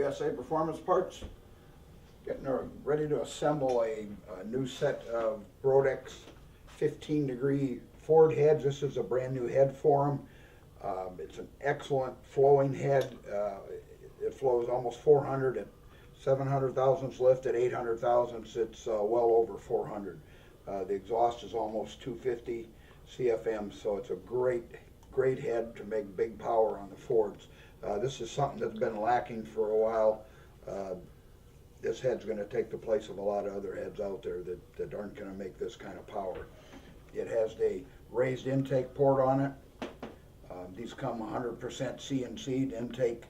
USA Performance Parts. Getting ready to assemble a new set of Brodix 15-degree Ford heads. This is a brand new head for them. It's an excellent flowing head. It flows almost 400 at 700 thousandths lift. At 800 thousandths, it's well over 400. The exhaust is almost 250 CFM, so it's a great head to make big power on the Fords. This is something that's been lacking for a while. This head's going to take the place of a lot of other heads out there that aren't going to make this kind of power. It has a raised intake port on it. These come 100% CNC'd intake,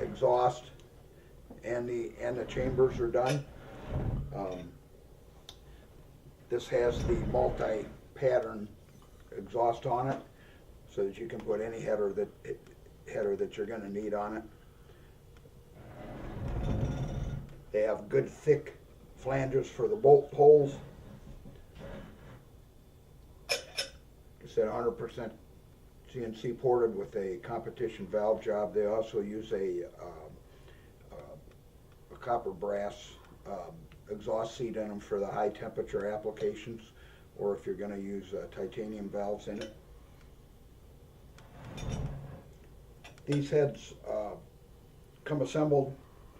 exhaust, and the chambers are done. This has the multi-pattern exhaust on it, so that you can put any header that you're going to need on it. They have good thick flanges for the bolt holes. I said 100% CNC ported with a competition valve job. They also use a copper brass exhaust seat in them for the high temperature applications, or if you're going to use titanium valves in it. These heads come assembled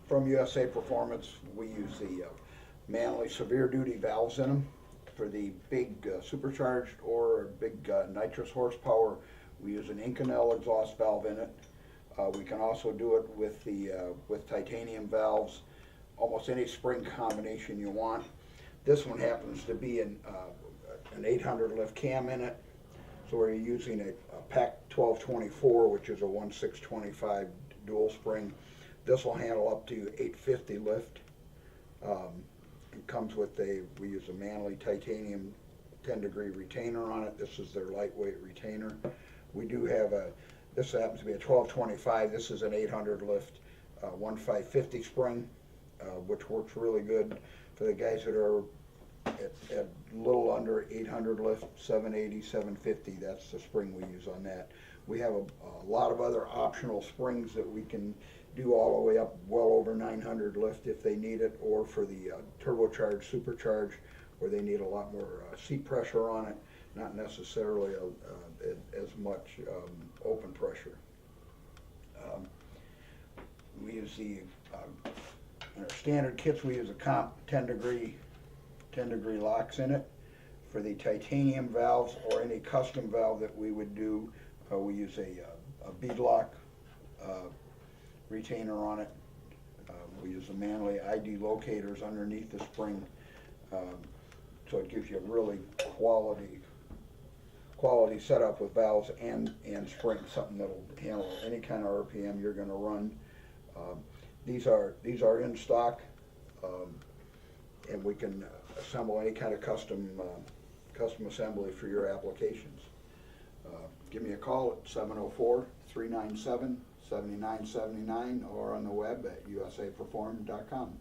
from USA Performance. We use the Manley severe duty valves in them for the big supercharged or big nitrous horsepower. We use an Inconel exhaust valve in it. We can also do it with with titanium valves, almost any spring combination you want. This one happens to be an 800 lift cam in it, so we're using a PAC 1224, which is a 1625 dual spring. This will handle up to 850 lift. It comes with we use a Manley titanium 10-degree retainer on it. This is their lightweight retainer. We do have this happens to be a 1225. This is an 800 lift 1550 spring, which works really good for the guys that are at a little under 800 lift, 780, 750. That's the spring we use on that. We have a lot of other optional springs that we can do all the way up well over 900 lift if they need it, or for the turbocharged, supercharged, where they need a lot more seat pressure on it, not necessarily as much open pressure. We use in our standard kits, we use a comp 10-degree locks in it. For the titanium valves or any custom valve that we would do, we use a bead lock retainer on it. We use the Manley ID locators underneath the spring, so it gives you a really quality setup with valves and springs, something that'll handle any kind of RPM you're going to run. These are in stock, and we can assemble any kind of custom assembly for your applications. Give me a call at 704-397-7979 or on the web at usaperform.com.